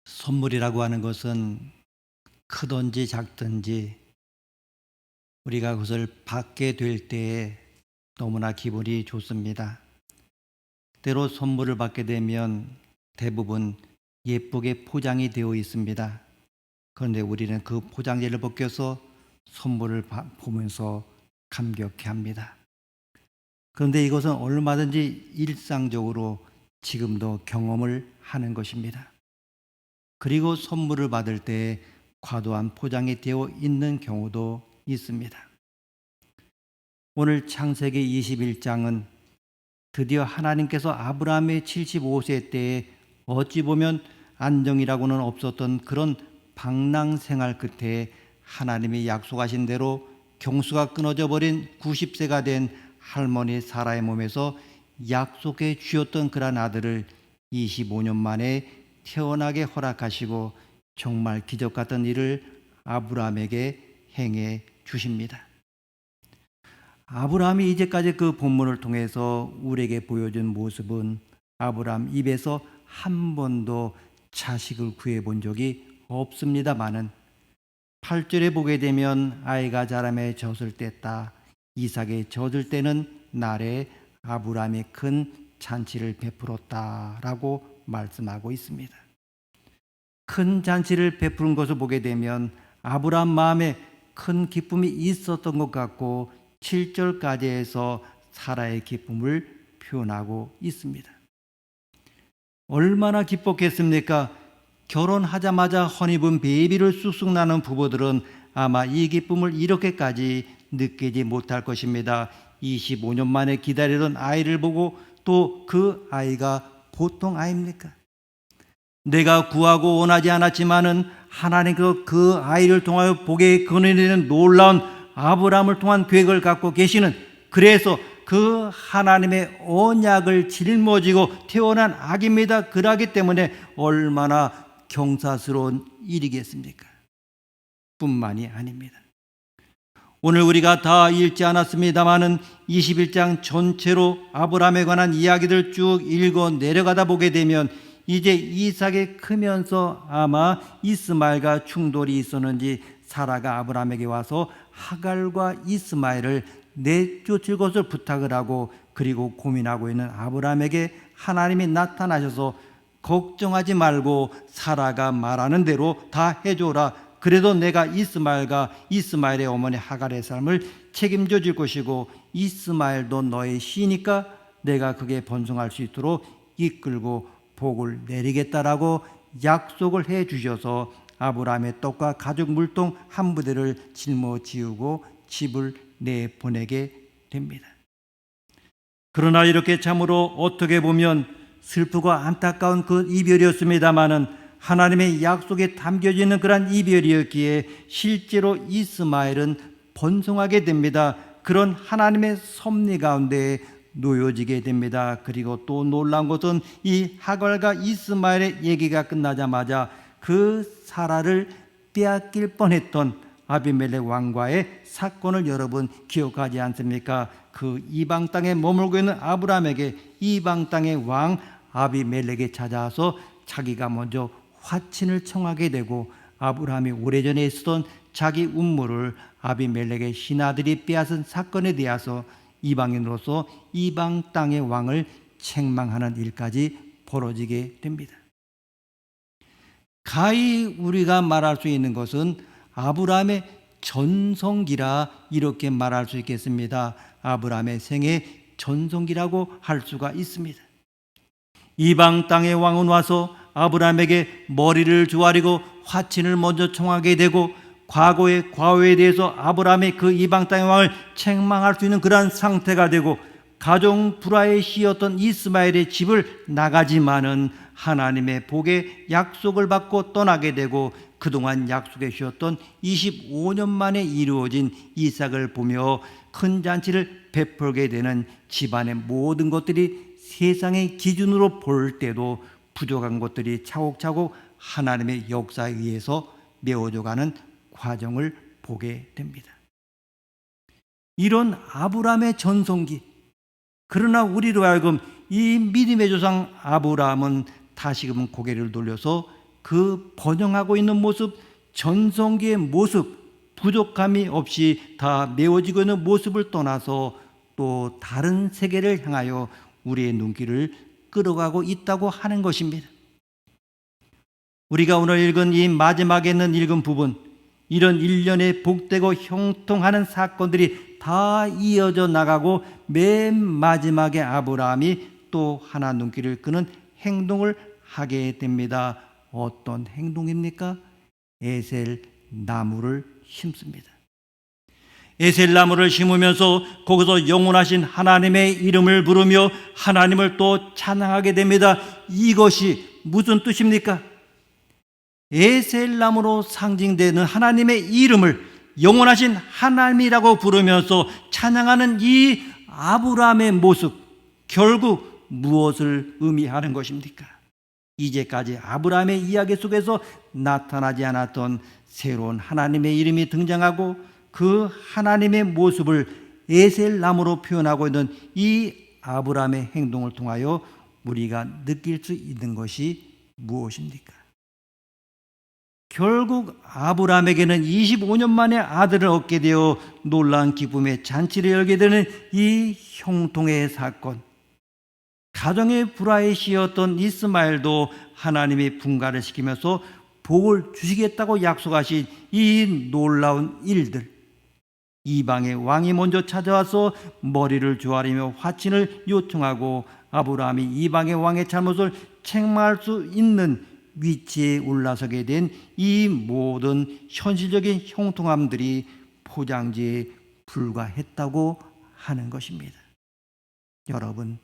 선물이라고 하는 것은 크든지 작든지 우리가 그것을 받게 될 때에 너무나 기분이 좋습니다. 때로 선물을 받게 되면 대부분 예쁘게 포장이 되어 있습니다. 그런데 우리는 그 포장지를 벗겨서 선물을 보면서 감격해 합니다. 그런데 이것은 얼마든지 일상적으로 지금도 경험을 하는 것입니다. 그리고 선물을 받을 때 과도한 포장이 되어 있는 경우도 있습니다. 오늘 창세기 21장은 드디어 하나님께서 아브라함의 75세 때에 어찌 보면 안정이라고는 없었던 그런 방랑 생활 끝에 하나님이 약속하신 대로 경수가 끊어져 버린 90세가 된 할머니 사라의 몸에서 약속해 주셨던 그런 아들을 25년 만에 태어나게 허락하시고 정말 기적 같은 일을 아브라함에게 행해 주십니다. 아브라함이 이제까지 그 본문을 통해서 우리에게 보여준 모습은 아브라함 입에서 한 번도 자식을 구해본 적이 없습니다마는 8절에 보게 되면 아이가 자라매 젖을 뗐다. 이삭의 젖을 떼는 날에 아브라함이 큰 잔치를 베풀었다라고 말씀하고 있습니다. 큰 잔치를 베푸는 것을 보게 되면 아브라함 마음에 큰 기쁨이 있었던 것 같고 7절까지 해서 사라의 기쁨을 표현하고 있습니다. 얼마나 기뻤겠습니까? 결혼하자마자 honeymoon 베이비를 쑥쑥 낳는 부부들은 아마 이 기쁨을 이렇게까지 느끼지 못할 것입니다. 25년 만에 기다리던 아이를 보고 또 그 아이가 보통 아이입니까? 내가 구하고 원하지 않았지만은 하나님께서 그 아이를 통하여 복에 거느리는 놀라운 아브라함을 통한 계획을 갖고 계시는, 그래서 그 하나님의 언약을 짊어지고 태어난 아기입니다. 그러기 때문에 얼마나 경사스러운 일이겠습니까? 뿐만이 아닙니다. 오늘 우리가 다 읽지 않았습니다마는 21장 전체로 아브라함에 관한 이야기들 쭉 읽어 내려가다 보게 되면 이제 이삭이 크면서 아마 이스마엘과 충돌이 있었는지 사라가 아브라함에게 와서 하갈과 이스마엘을 내쫓을 것을 부탁을 하고, 그리고 고민하고 있는 아브라함에게 하나님이 나타나셔서 걱정하지 말고 사라가 말하는 대로 다 해줘라. 그래도 내가 이스마엘과 이스마엘의 어머니 하갈의 삶을 책임져 줄 것이고 이스마엘도 너의 씨니까 내가 그게 번성할 수 있도록 이끌고 복을 내리겠다라고 약속을 해 주셔서 아브라함의 떡과 가죽 물통 한 부대를 짊어지우고 집을 내보내게 됩니다. 그러나 이렇게 참으로 어떻게 보면 슬프고 안타까운 그 이별이었습니다마는 하나님의 약속에 담겨지는 그런 이별이었기에 실제로 이스마엘은 번성하게 됩니다. 그런 하나님의 섭리 가운데 놓여지게 됩니다. 그리고 또 놀라운 것은 이 하갈과 이스마엘의 얘기가 끝나자마자 그 사라를 빼앗길 뻔했던 아비멜렉 왕과의 사건을 여러분 기억하지 않습니까? 그 이방 땅에 머물고 있는 아브라함에게 이방 땅의 왕 아비멜렉이 찾아와서 자기가 먼저 화친을 청하게 되고 아브라함이 오래전에 있었던 자기 운물을 아비멜렉의 신하들이 빼앗은 사건에 대해서 이방인으로서 이방 땅의 왕을 책망하는 일까지 벌어지게 됩니다. 가히 우리가 말할 수 있는 것은 아브라함의 전성기라 이렇게 말할 수 있겠습니다. 아브라함의 생애 전성기라고 할 수가 있습니다. 이방 땅의 왕은 와서 아브라함에게 머리를 조아리고 화친을 먼저 청하게 되고 과거의 과오에 대해서 아브라함이 그 이방 땅의 왕을 책망할 수 있는 그러한 상태가 되고 가정 불화에 씌었던 이스마엘의 집을 나가지만은 하나님의 복의 약속을 받고 떠나게 되고 그동안 약속해 주셨던 25년 만에 이루어진 이삭을 보며 큰 잔치를 베풀게 되는 집안의 모든 것들이 세상의 기준으로 볼 때도 부족한 것들이 차곡차곡 하나님의 역사에 의해서 메워져가는 과정을 보게 됩니다. 이런 아브라함의 전성기, 그러나 우리로 하여금 이 믿음의 조상 아브라함은 다시금 고개를 돌려서 그 번영하고 있는 모습, 전성기의 모습, 부족함이 없이 다 메워지고 있는 모습을 떠나서 또 다른 세계를 향하여 우리의 눈길을 끌어가고 있다고 하는 것입니다. 우리가 오늘 읽은 이 마지막에 있는 읽은 부분, 이런 일련의 복되고 형통하는 사건들이 다 이어져 나가고 맨 마지막에 아브라함이 또 하나 눈길을 끄는 행동을 하게 됩니다. 어떤 행동입니까? 에셀 나무를 심습니다. 에셀 나무를 심으면서 거기서 영원하신 하나님의 이름을 부르며 하나님을 또 찬양하게 됩니다. 이것이 무슨 뜻입니까? 에셀 나무로 상징되는 하나님의 이름을 영원하신 하나님이라고 부르면서 찬양하는 이 아브라함의 모습, 결국 무엇을 의미하는 것입니까? 이제까지 아브라함의 이야기 속에서 나타나지 않았던 새로운 하나님의 이름이 등장하고 그 하나님의 모습을 에셀 나무로 표현하고 있는 이 아브라함의 행동을 통하여 우리가 느낄 수 있는 것이 무엇입니까? 결국 아브라함에게는 25년 만에 아들을 얻게 되어 놀라운 기쁨의 잔치를 열게 되는 이 형통의 사건, 가정의 불화이시였던 이스마엘도 하나님이 분가를 시키면서 복을 주시겠다고 약속하신 이 놀라운 일들, 이방의 왕이 먼저 찾아와서 머리를 조아리며 화친을 요청하고 아브라함이 이방의 왕의 잘못을 책망할 수 있는 위치에 올라서게 된 이 모든 현실적인 형통함들이 포장지에 불과했다고 하는 것입니다. 여러분,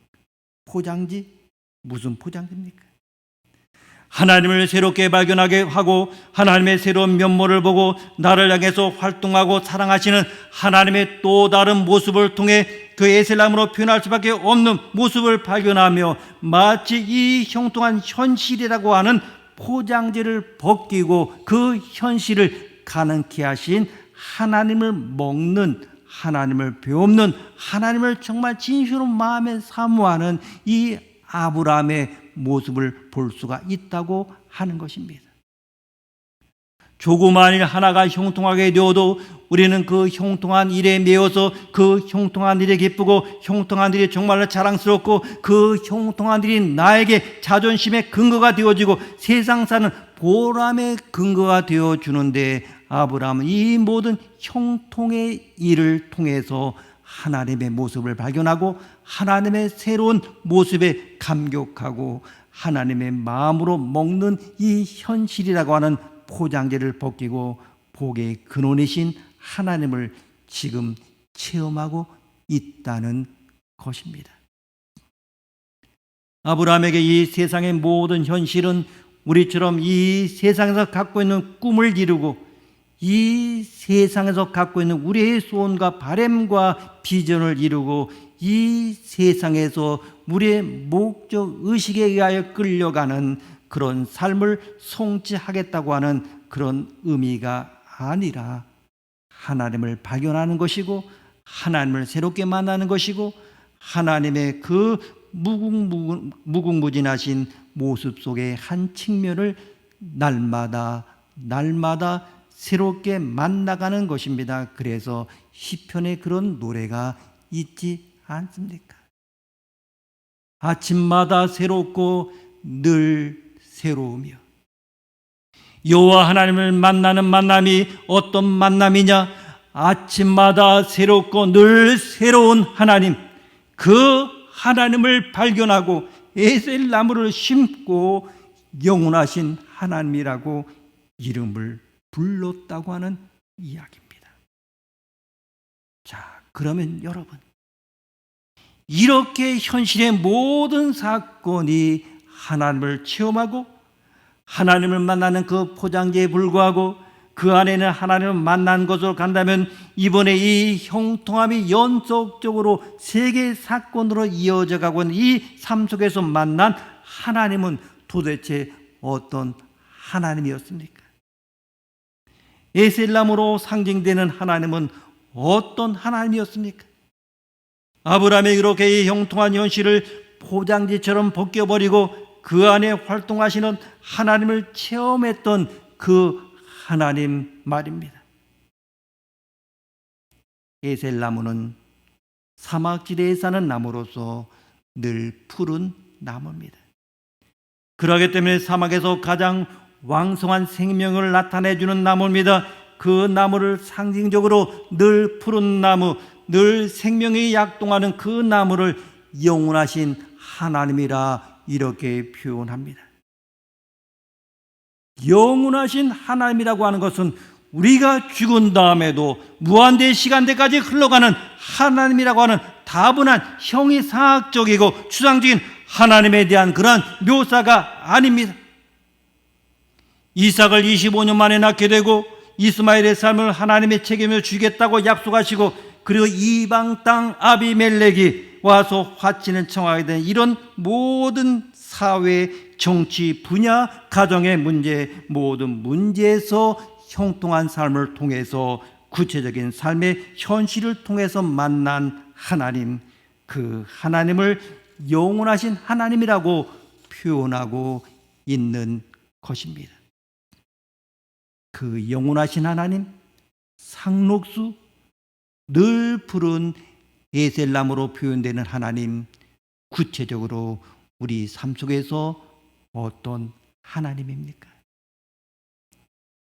포장지, 무슨 포장지입니까? 하나님을 새롭게 발견하게 하고 하나님의 새로운 면모를 보고 나를 향해서 활동하고 사랑하시는 하나님의 또 다른 모습을 통해 그 에셀나무로 표현할 수밖에 없는 모습을 발견하며 마치 이 형통한 현실이라고 하는 포장지를 벗기고 그 현실을 가능케 하신 하나님을 먹는, 하나님을 배우는, 하나님을 정말 진실로 마음에 사모하는 이 아브라함의 모습을 볼 수가 있다고 하는 것입니다. 조그만 일 하나가 형통하게 되어도 우리는 그 형통한 일에 매여서 그 형통한 일에 기쁘고 형통한 일이 정말로 자랑스럽고 그 형통한 일이 나에게 자존심의 근거가 되어지고 세상 사는 보람의 근거가 되어주는데 아브라함은 이 모든 형통의 일을 통해서 하나님의 모습을 발견하고 하나님의 새로운 모습에 감격하고 하나님의 마음으로 먹는 이 현실이라고 하는 포장지를 벗기고 복의 근원이신 하나님을 지금 체험하고 있다는 것입니다. 아브라함에게 이 세상의 모든 현실은 우리처럼 이 세상에서 갖고 있는 꿈을 이루고 이 세상에서 갖고 있는 우리의 소원과 바램과 비전을 이루고 이 세상에서 우리의 목적 의식에 의하여 끌려가는 그런 삶을 성취하겠다고 하는 그런 의미가 아니라 하나님을 발견하는 것이고 하나님을 새롭게 만나는 것이고 하나님의 그 무궁무진하신 모습 속의 한 측면을 날마다 새롭게 만나가는 것입니다. 그래서 시편에 그런 노래가 있지 않습니까? 아침마다 새롭고 늘 새로우며. 여호와 하나님을 만나는 만남이 어떤 만남이냐? 아침마다 새롭고 늘 새로운 하나님, 그 하나님을 발견하고 에셀 나무를 심고 영원하신 하나님이라고 이름을 불렀다고 하는 이야기입니다. 자, 그러면 여러분, 이렇게 현실의 모든 사건이 하나님을 체험하고 하나님을 만나는 그 포장지에 불과하고 그 안에는 하나님을 만난 것으로 간다면 이번에 이 형통함이 연속적으로 세계 사건으로 이어져 가고 있는 이 삶 속에서 만난 하나님은 도대체 어떤 하나님이었습니까? 에셀나무로 상징되는 하나님은 어떤 하나님이었습니까? 아브라함이 그렇게 이 형통한 현실을 포장지처럼 벗겨버리고 그 안에 활동하시는 하나님을 체험했던 그 하나님 말입니다. 에셀나무는 사막지대에 사는 나무로서 늘 푸른 나무입니다. 그러기 때문에 사막에서 가장 왕성한 생명을 나타내주는 나무입니다. 그 나무를 상징적으로 늘 푸른 나무, 늘 생명이 약동하는 그 나무를 영원하신 하나님이라 이렇게 표현합니다. 영원하신 하나님이라고 하는 것은 우리가 죽은 다음에도 무한대 시간대까지 흘러가는 하나님이라고 하는 다분한 형이상학적이고 추상적인 하나님에 대한 그러한 묘사가 아닙니다. 이삭을 25년 만에 낳게 되고 이스마엘의 삶을 하나님의 책임을 주겠다고 약속하시고, 그리고 이방 땅 아비멜렉이 와서 화친을 청하게 된 이런 모든 사회, 정치, 분야, 가정의 문제, 모든 문제에서 형통한 삶을 통해서 구체적인 삶의 현실을 통해서 만난 하나님, 그 하나님을 영원하신 하나님이라고 표현하고 있는 것입니다. 그 영원하신 하나님, 상록수, 늘 푸른 에셀나무로 표현되는 하나님, 구체적으로 우리 삶 속에서 어떤 하나님입니까?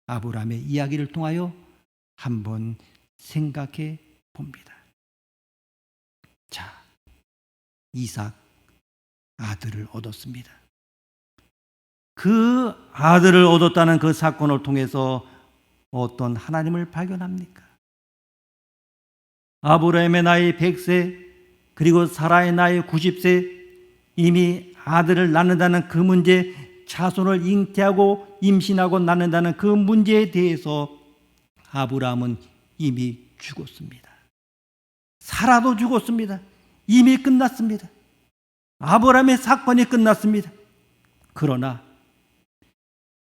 아브라함의 이야기를 통하여 한번 생각해 봅니다. 자, 이삭 아들을 얻었습니다. 그 아들을 얻었다는 그 사건을 통해서 어떤 하나님을 발견합니까? 아브라함의 나이 100세, 그리고 사라의 나이 90세, 이미 아들을 낳는다는 그 문제, 자손을 잉태하고 임신하고 낳는다는 그 문제에 대해서 아브라함은 이미 죽었습니다. 사라도 죽었습니다. 이미 끝났습니다. 아브라함의 사건이 끝났습니다. 그러나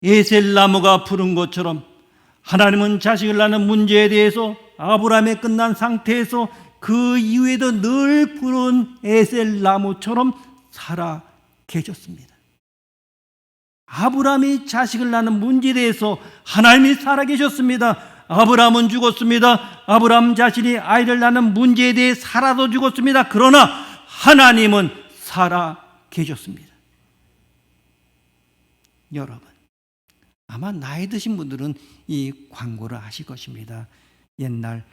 에셀나무가 푸른 것처럼 하나님은 자식을 낳는 문제에 대해서 아브라함의 끝난 상태에서 그 이후에도 늘 푸른 에셀나무처럼 살아 계셨습니다. 아브라함이 자식을 낳는 문제에 대해서 하나님이 살아 계셨습니다. 아브라함은 죽었습니다. 아브라함 자신이 아이를 낳는 문제에 대해 살아도 죽었습니다. 그러나 하나님은 살아 계셨습니다. 여러분, 아마 나이 드신 분들은 이 광고를 아실 것입니다. 옛날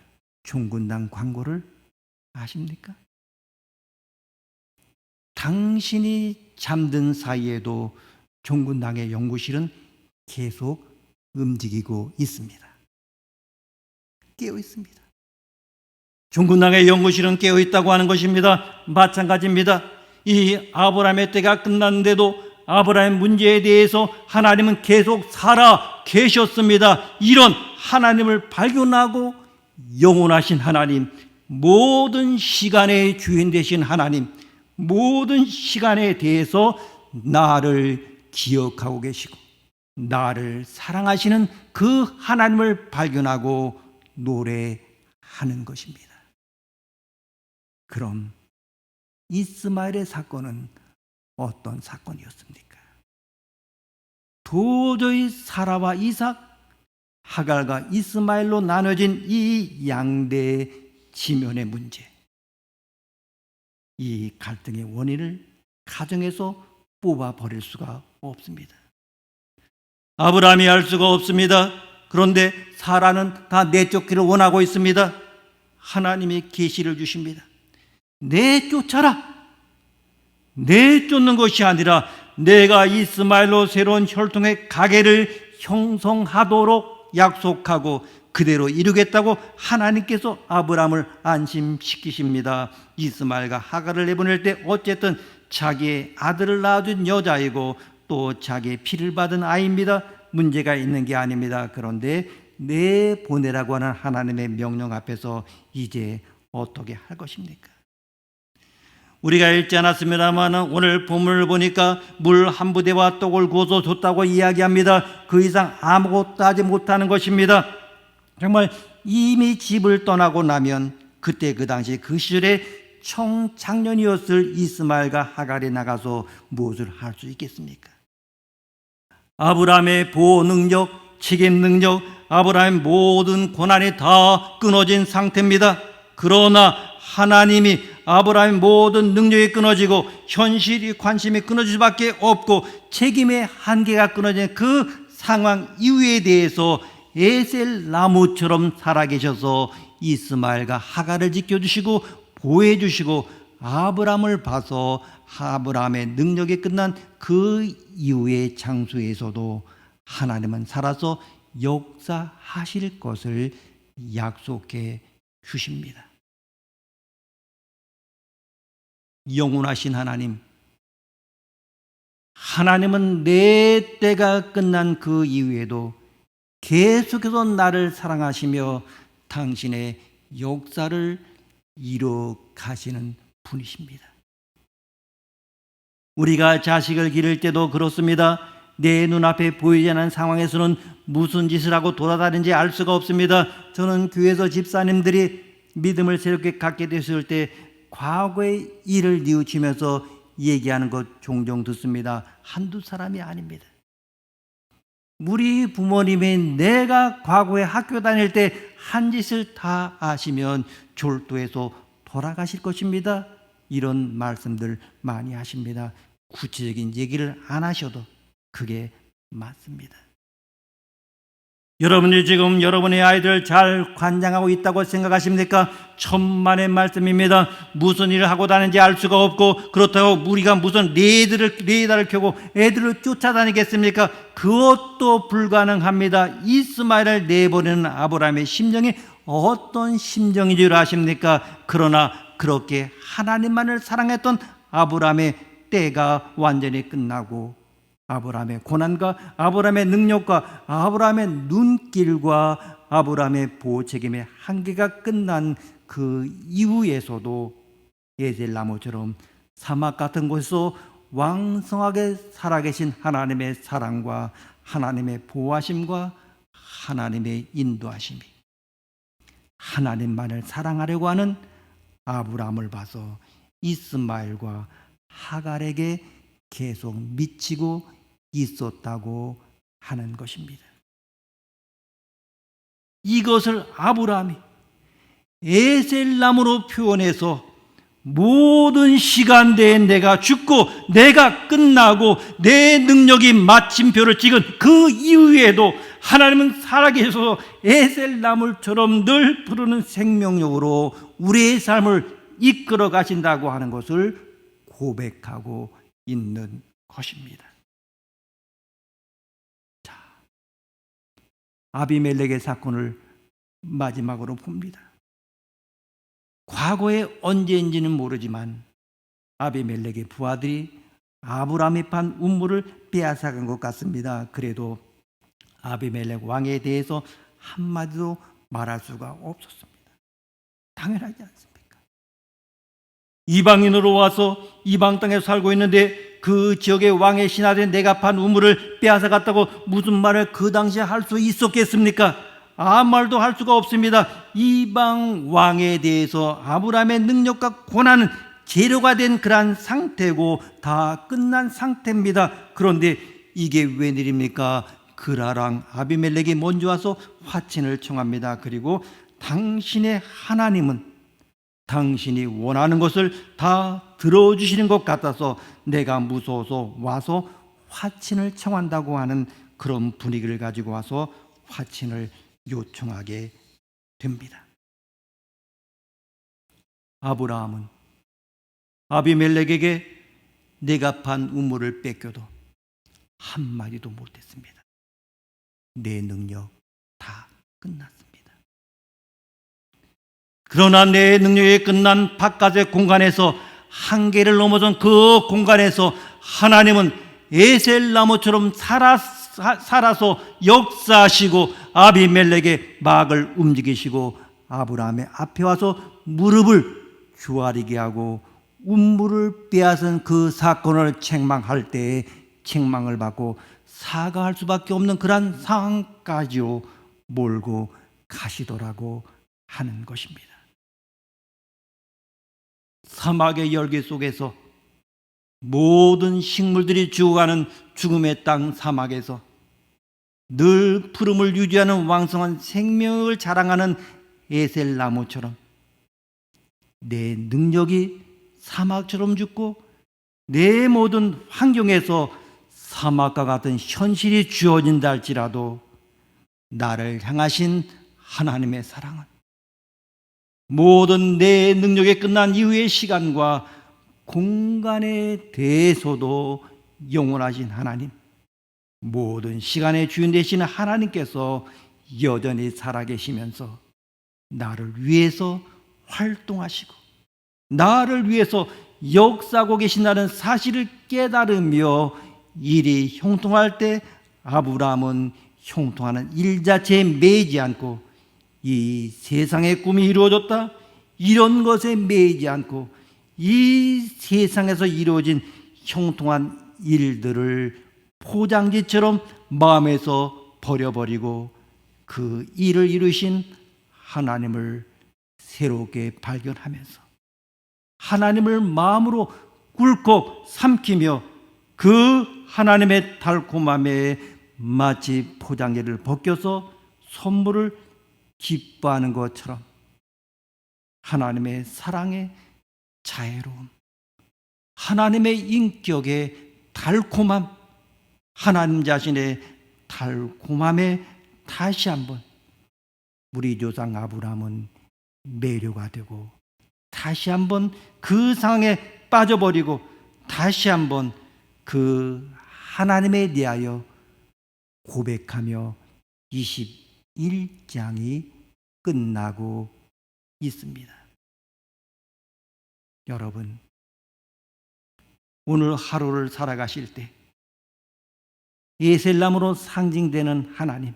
종군당 광고를 아십니까? 당신이 잠든 사이에도 종군당의 연구실은 계속 움직이고 있습니다. 깨어 있습니다. 종군당의 연구실은 깨어 있다고 하는 것입니다. 마찬가지입니다. 이 아브라함의 때가 끝났는데도 아브라함의 문제에 대해서 하나님은 계속 살아 계셨습니다. 이런 하나님을 발견하고 영원하신 하나님, 모든 시간의 주인 되신 하나님, 모든 시간에 대해서 나를 기억하고 계시고 나를 사랑하시는 그 하나님을 발견하고 노래하는 것입니다. 그럼 이스마엘의 사건은 어떤 사건이었습니까? 도저히 사라와 이삭, 하갈과 이스마엘로 나눠진 이 양대 지면의 문제, 이 갈등의 원인을 가정에서 뽑아버릴 수가 없습니다. 아브라함이 알 수가 없습니다. 그런데 사라는 다 내쫓기를 원하고 있습니다. 하나님이 계시를 주십니다. 내쫓아라. 내쫓는 것이 아니라 내가 이스마엘로 새로운 혈통의 가계를 형성하도록 약속하고 그대로 이루겠다고 하나님께서 아브라함을 안심시키십니다. 이스마엘과 하갈을 내보낼 때 어쨌든 자기의 아들을 낳아준 여자이고 또 자기의 피를 받은 아이입니다. 문제가 있는 게 아닙니다. 그런데 내보내라고 하는 하나님의 명령 앞에서 이제 어떻게 할 것입니까? 우리가 읽지 않았습니다만 오늘 본문을 보니까 물 한 부대와 떡을 구워서 줬다고 이야기합니다. 그 이상 아무것도 하지 못하는 것입니다. 정말 이미 집을 떠나고 나면 그때 그 당시 그 시절에 청장년이었을 이스마엘과 하갈이 나가서 무엇을 할 수 있겠습니까? 아브라함의 보호 능력, 책임 능력, 아브라함의 모든 고난이 다 끊어진 상태입니다. 그러나 하나님이 아브라함의 모든 능력이 끊어지고 현실이 관심이 끊어질 수밖에 없고 책임의 한계가 끊어진 그 상황 이유에 대해서 에셀 나무처럼 살아계셔서 이스마엘과 하갈을 지켜주시고 보호해주시고 아브라함을 봐서 아브라함의 능력이 끝난 그 이후의 장소에서도 하나님은 살아서 역사하실 것을 약속해 주십니다. 영원하신 하나님, 하나님은 내 때가 끝난 그 이후에도 계속해서 나를 사랑하시며 당신의 역사를 이뤄 가시는 분이십니다. 우리가 자식을 기를 때도 그렇습니다. 내 눈앞에 보이지 않는 상황에서는 무슨 짓을 하고 돌아다니는지 알 수가 없습니다. 저는 교회에서 집사님들이 믿음을 새롭게 갖게 됐을 때 과거의 일을 뉘우치면서 얘기하는 것 종종 듣습니다. 한두 사람이 아닙니다. 우리 부모님이 내가 과거에 학교 다닐 때 한 짓을 다 아시면 졸도해서 돌아가실 것입니다. 이런 말씀들 많이 하십니다. 구체적인 얘기를 안 하셔도 그게 맞습니다. 여러분이 지금 여러분의 아이들을 잘 관장하고 있다고 생각하십니까? 천만의 말씀입니다. 무슨 일을 하고 다니는지 알 수가 없고 그렇다고 우리가 무슨 레이더를 켜고 애들을 쫓아다니겠습니까? 그것도 불가능합니다. 이스마엘을 내보내는 아브라함의 심정이 어떤 심정인 줄 아십니까? 그러나 그렇게 하나님만을 사랑했던 아브라함의 때가 완전히 끝나고 아브라함의 고난과 아브라함의 능력과 아브라함의 눈길과 아브라함의 보호 책임의 한계가 끝난 그 이후에서도 에셀나무처럼 사막 같은 곳에서 왕성하게 살아계신 하나님의 사랑과 하나님의 보호하심과 하나님의 인도하심이 하나님만을 사랑하려고 하는 아브라함을 봐서 이스마엘과 하갈에게 계속 미치고 있었다고 하는 것입니다. 이것을 아브라함이 에셀나무로 표현해서 모든 시간대에 내가 죽고 내가 끝나고 내 능력이 마침표를 찍은 그 이후에도 하나님은 살아계셔서 에셀나무처럼 늘 부르는 생명력으로 우리의 삶을 이끌어 가신다고 하는 것을 고백하고 있는 것입니다. 자, 아비멜렉의 사건을 마지막으로 봅니다. 과거에 언제인지는 모르지만 아비멜렉의 부하들이 아브라함이 판 우물을 빼앗아간 것 같습니다. 그래도 아비멜렉 왕에 대해서 한마디도 말할 수가 없었습니다. 당연하지 않습니까? 이방인으로 와서 이방 땅에 살고 있는데 그 지역의 왕의 신하된 내가 판 우물을 빼앗아갔다고 무슨 말을 그 당시에 할 수 있었겠습니까? 아무 말도 할 수가 없습니다. 이방 왕에 대해서 아브라함의 능력과 고난은 재료가 된 그러한 상태고 다 끝난 상태입니다. 그런데 이게 웬일입니까? 그라랑 아비멜렉이 먼저 와서 화친을 청합니다. 그리고 당신의 하나님은 당신이 원하는 것을 다 들어주시는 것 같아서 내가 무서워서 와서 화친을 청한다고 하는 그런 분위기를 가지고 와서 화친을 요청하게 됩니다. 아브라함은 아비멜렉에게 내가 판 우물을 뺏겨도 한마디도 못했습니다. 내 능력 다 끝났습니다. 그러나 내 능력이 끝난 바깥의 공간에서 한계를 넘어선 그 공간에서 하나님은 에셀나무처럼 살아서 역사하시고 아비멜렉의 막을 움직이시고 아브라함의 앞에 와서 무릎을 주아리게 하고 우물을 빼앗은 그 사건을 책망할 때에 책망을 받고 사과할 수밖에 없는 그러한 상황까지요 몰고 가시더라고 하는 것입니다. 사막의 열기 속에서, 모든 식물들이 죽어가는 죽음의 땅 사막에서 늘 푸름을 유지하는 왕성한 생명을 자랑하는 에셀 나무처럼 내 능력이 사막처럼 죽고 내 모든 환경에서 사막과 같은 현실이 주어진다 할지라도 나를 향하신 하나님의 사랑은 모든 내 능력이 끝난 이후의 시간과 공간에 대해서도 영원하신 하나님, 모든 시간의 주인 되시는 하나님께서 여전히 살아계시면서 나를 위해서 활동하시고 나를 위해서 역사하고 계신다는 사실을 깨달으며 일이 형통할 때 아브라함은 형통하는 일 자체에 매이지 않고 이 세상의 꿈이 이루어졌다 이런 것에 매이지 않고 이 세상에서 이루어진 형통한 일들을 포장지처럼 마음에서 버려버리고 그 일을 이루신 하나님을 새롭게 발견하면서 하나님을 마음으로 꿀꺽 삼키며 그 하나님의 달콤함에 마치 포장지를 벗겨서 선물을 기뻐하는 것처럼 하나님의 사랑의 자애로움, 하나님의 인격의 달콤함, 하나님 자신의 달콤함에 다시 한번 우리 조상 아브라함은 매료가 되고 다시 한번 그 상황에 빠져버리고 다시 한번 그 하나님에 대하여 고백하며 21장이 끝나고 있습니다. 여러분, 오늘 하루를 살아가실 때 에셀나무로 상징되는 하나님,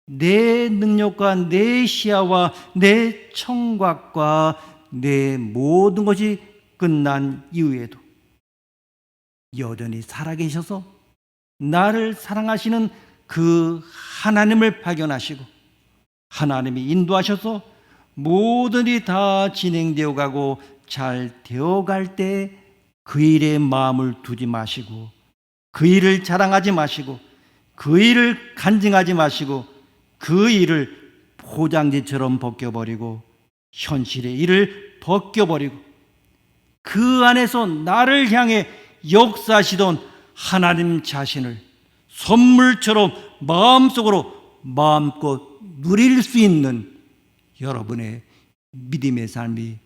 내 능력과 내 시야와 내 청각과 내 모든 것이 끝난 이후에도 여전히 살아계셔서 나를 사랑하시는 그 하나님을 발견하시고 하나님이 인도하셔서 모든 일이 다 진행되어 가고 잘 되어갈 때 그 일에 마음을 두지 마시고 그 일을 자랑하지 마시고 그 일을 간증하지 마시고 그 일을 포장지처럼 벗겨버리고 현실의 일을 벗겨버리고 그 안에서 나를 향해 역사하시던 하나님 자신을 선물처럼 마음속으로 마음껏 누릴 수 있는 여러분의 믿음의 삶이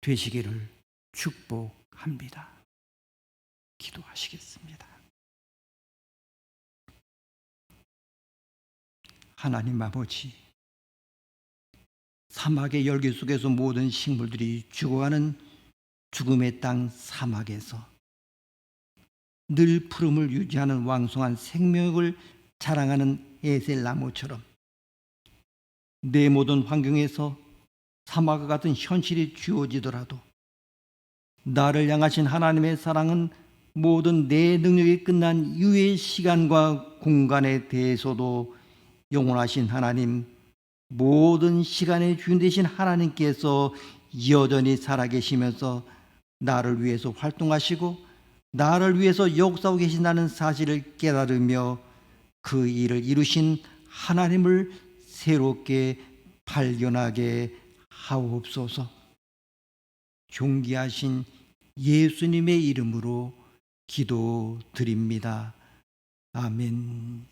되시기를 축복합니다. 기도하시겠습니다. 하나님 아버지, 사막의 열기 속에서 모든 식물들이 죽어가는 죽음의 땅 사막에서 늘 푸름을 유지하는 왕성한 생명을 자랑하는 에셀 나무처럼 내 모든 환경에서 사막과 같은 현실이 주어지더라도 나를 향하신 하나님의 사랑은 모든 내 능력이 끝난 이후의 시간과 공간에 대해서도 영원하신 하나님, 모든 시간의 주인 되신 하나님께서 여전히 살아계시면서 나를 위해서 활동하시고 나를 위해서 역사하고 계신다는 사실을 깨달으며 그 일을 이루신 하나님을 새롭게 발견하게 하옵소서. 존귀하신 예수님의 이름으로 기도드립니다. 아멘.